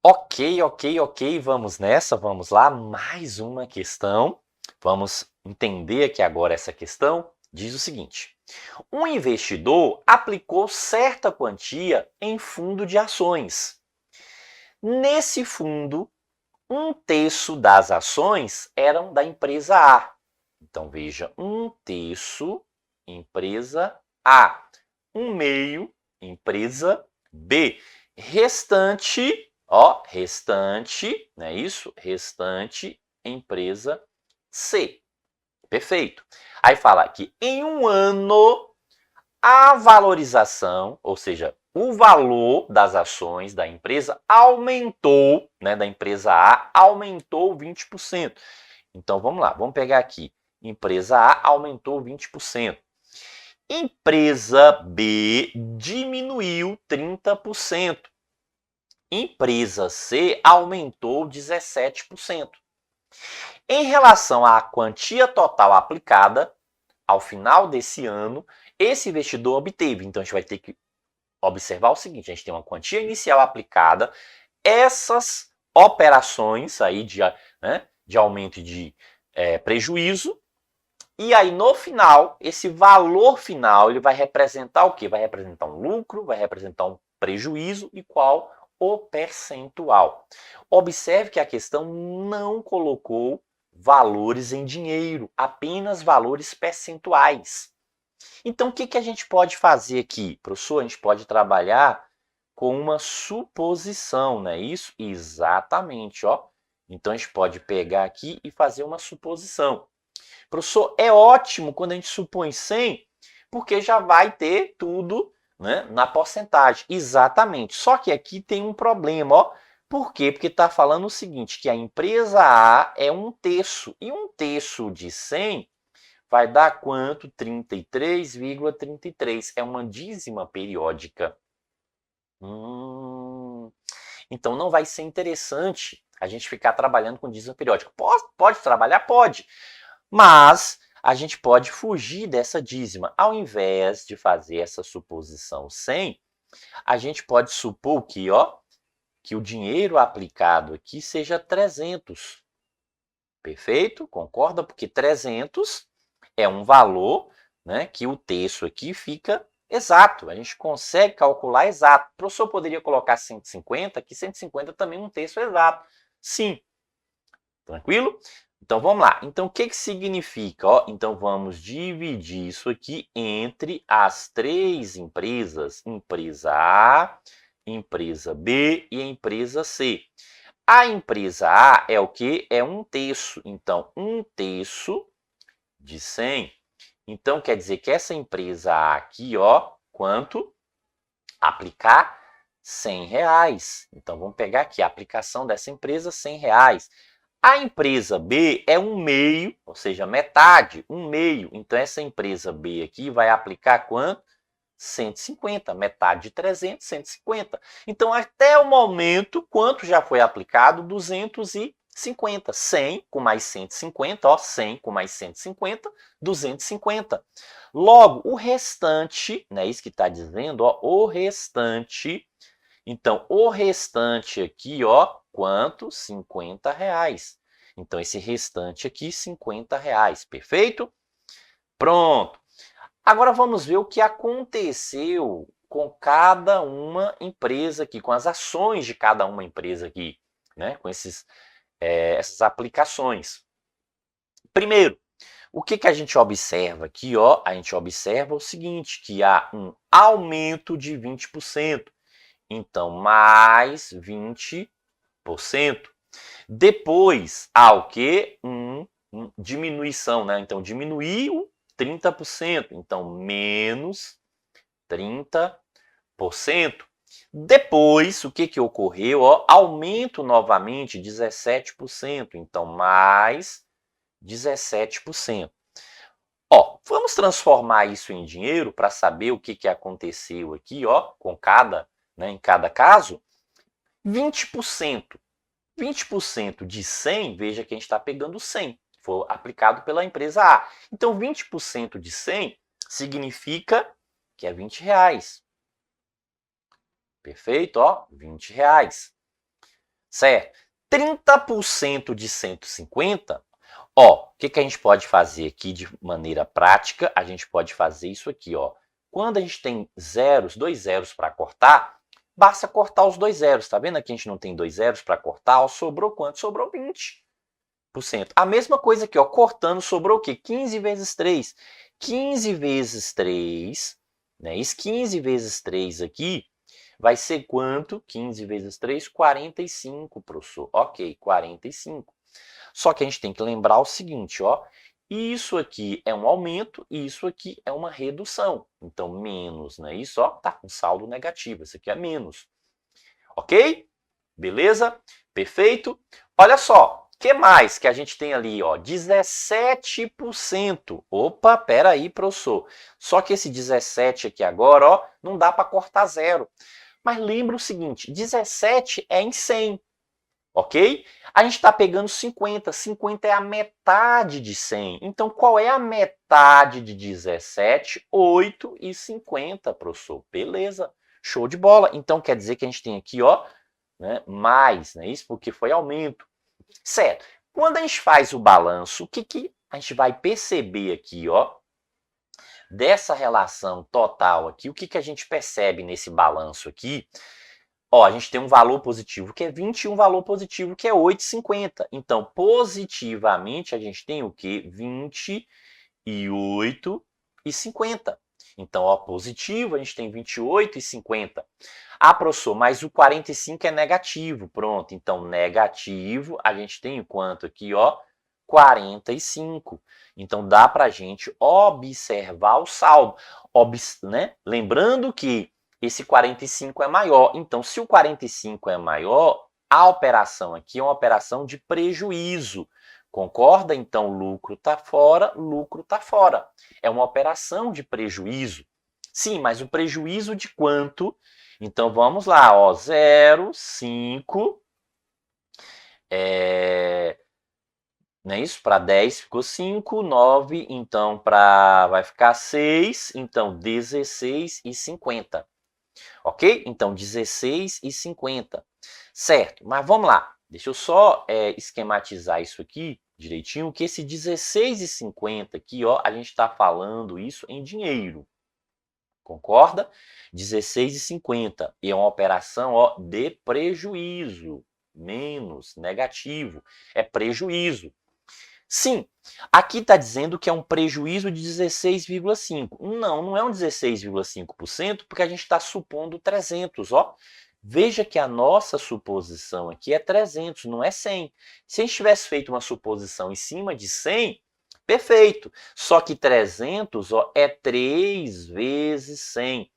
Ok, vamos nessa, vamos lá, mais uma questão. Vamos entender aqui agora essa questão. Diz o seguinte: um investidor aplicou certa quantia em fundo de ações. Nesse fundo, um terço das ações eram da empresa A. Então veja, um terço, empresa A. Um meio, empresa B. Restante, ó, restante, não é isso? Restante, empresa C. Perfeito. Aí fala que em um ano a valorização, ou seja, o valor das ações da empresa aumentou, né, da empresa A, aumentou 20%. Então vamos lá, vamos pegar aqui. Empresa A aumentou 20%. Empresa B diminuiu 30%. Empresa C aumentou 17%. Em relação à quantia total aplicada, ao final desse ano, esse investidor obteve. Então a gente vai ter que observar o seguinte: a gente tem uma quantia inicial aplicada, essas operações aí de aumento de prejuízo, e aí no final, esse valor final ele vai representar o quê? Vai representar um lucro, vai representar um prejuízo e qual o percentual. Observe que a questão não colocou valores em dinheiro, apenas valores percentuais. Então, o que a gente pode fazer aqui, professor? A gente pode trabalhar com uma suposição, não é isso? Exatamente, ó. Então, a gente pode pegar aqui e fazer uma suposição. Professor, é ótimo quando a gente supõe 100, porque já vai ter tudo, né, na porcentagem. Exatamente. Só que aqui tem um problema, ó. Por quê? Porque está falando o seguinte, que a empresa A é um terço. E um terço de 100 vai dar quanto? 33,33. É uma dízima periódica. Então não vai ser interessante a gente ficar trabalhando com dízima periódica. Pode trabalhar? Pode. Mas a gente pode fugir dessa dízima. Ao invés de fazer essa suposição 100, a gente pode supor que, ó, que o dinheiro aplicado aqui seja 300. Perfeito? Concorda? Porque 300 é um valor, né, que o terço aqui fica exato. A gente consegue calcular exato. O professor poderia colocar 150, que 150 também é um terço exato. Sim. Tranquilo? Então vamos lá. Então o que significa? Ó, então vamos dividir isso aqui entre as três empresas: empresa A, empresa B e a empresa C. A empresa A é o que? É um terço. Então, um terço de 100. Então, quer dizer que essa empresa A aqui, ó, quanto? Aplicar 100 reais. Então, vamos pegar aqui a aplicação dessa empresa, 100 reais. A empresa B é um meio, ou seja, metade, um meio. Então, essa empresa B aqui vai aplicar quanto? 150, metade de 300, 150. Então, até o momento, quanto já foi aplicado? 250. 100 com mais 150, ó, 100 com mais 150, 250. Logo, o restante, né, isso que está dizendo, ó, o restante. Então, o restante aqui, ó, quanto? 50 reais. Então, esse restante aqui, 50 reais. Perfeito? Pronto. Agora vamos ver o que aconteceu com cada uma empresa aqui, com as ações de cada uma empresa aqui, né? Com essas aplicações. Primeiro, o que a gente observa aqui? Ó? A gente observa o seguinte, que há um aumento de 20%. Então, mais 20%. Depois, há o quê? Diminuição, né? Então, diminuiu 30%. Então, menos 30%. Depois, o que ocorreu? Ó, aumento novamente 17%. Então, mais 17%. Ó, vamos transformar isso em dinheiro para saber o que aconteceu aqui, ó, com cada, né, em cada caso. 20%. 20% de 100, veja que a gente está pegando 100, foi aplicado pela empresa A. Então, 20% de 100 significa que é 20 reais. Perfeito? Ó, 20 reais. certo? 30% de 150, ó, o que a gente pode fazer aqui de maneira prática? A gente pode fazer isso aqui, ó. Quando a gente tem zeros, dois zeros para cortar, basta cortar os dois zeros. Tá vendo aqui a gente não tem dois zeros para cortar? Ó, sobrou quanto? Sobrou 20%. A mesma coisa aqui, ó, cortando, sobrou o quê? 15 vezes 3. 15 vezes 3, né? Isso 15 vezes 3 aqui vai ser quanto? 15 vezes 3, 45, professor. Ok, 45. Só que a gente tem que lembrar o seguinte, ó. Isso aqui é um aumento e isso aqui é uma redução. Então, menos, né? Isso, ó, tá com saldo negativo. Isso aqui é menos. Ok? Beleza? Perfeito? Olha só, o que mais que a gente tem ali, ó? 17%. Opa, peraí, professor. Só que esse 17 aqui agora, ó, não dá para cortar zero. Mas lembra o seguinte, 17 é em 100, ok? A gente está pegando 50, 50 é a metade de 100. Então, qual é a metade de 17? 8,50, professor. Beleza, show de bola. Então, quer dizer que a gente tem aqui, ó, né, mais, né? Isso porque foi aumento. Certo. Quando a gente faz o balanço, o que a gente vai perceber aqui, ó, dessa relação total aqui, o que a gente percebe nesse balanço aqui? Ó, a gente tem um valor positivo que é 20 e um valor positivo que é 8,50. Então, positivamente, a gente tem o quê? 20 e 8,50. Então, ó, positivo, a gente tem 28,50. Ah, professor, mas o 45 é negativo. Pronto, então negativo, a gente tem o quanto aqui, ó? 45. Então, dá para a gente observar o saldo. Né? Lembrando que esse 45 é maior. Então, se o 45 é maior, a operação aqui é uma operação de prejuízo. Concorda? Então, lucro está fora, lucro está fora. É uma operação de prejuízo. Sim, mas o prejuízo de quanto? Então, vamos lá, ó, 0, 5, não é isso? Para 10 ficou 5, 9, então vai ficar 6, então 16,50. Ok? Então, 16,50. Certo, mas vamos lá. Deixa eu só esquematizar isso aqui direitinho, que esse 16,50 aqui, ó, a gente está falando isso em dinheiro. Concorda? 16,50. E é uma operação, ó, de prejuízo. Menos, negativo. É prejuízo. Sim, aqui está dizendo que é um prejuízo de 16,5%. Não, não é um 16,5%, porque a gente está supondo 300, ó. Veja que a nossa suposição aqui é 300, não é 100. Se a gente tivesse feito uma suposição em cima de 100, perfeito. Só que 300, ó, é 3 vezes 100.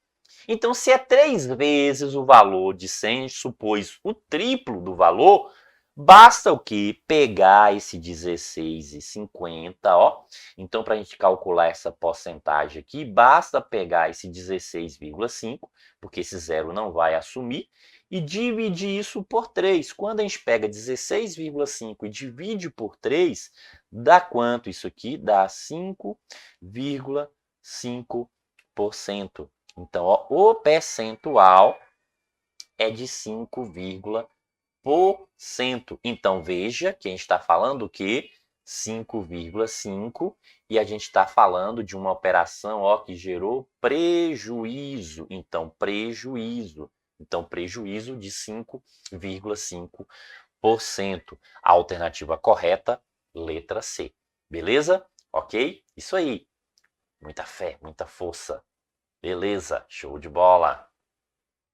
Então, se é 3 vezes o valor de 100, a gente supôs o triplo do valor, basta o quê? Pegar esse 16,50, ó. Então, para a gente calcular essa porcentagem aqui, basta pegar esse 16,5, porque esse zero não vai assumir, e dividir isso por 3. Quando a gente pega 16,5 e divide por 3, dá quanto isso aqui? Dá 5,5%. Então, ó, o percentual é de 5,5%. Então, veja que a gente está falando o quê? 5,5%, e a gente está falando de uma operação, ó, que gerou prejuízo. Então, prejuízo. Então, prejuízo de 5,5%. A alternativa correta, letra C. Beleza? Ok? Isso aí. Muita fé, muita força. Beleza, show de bola.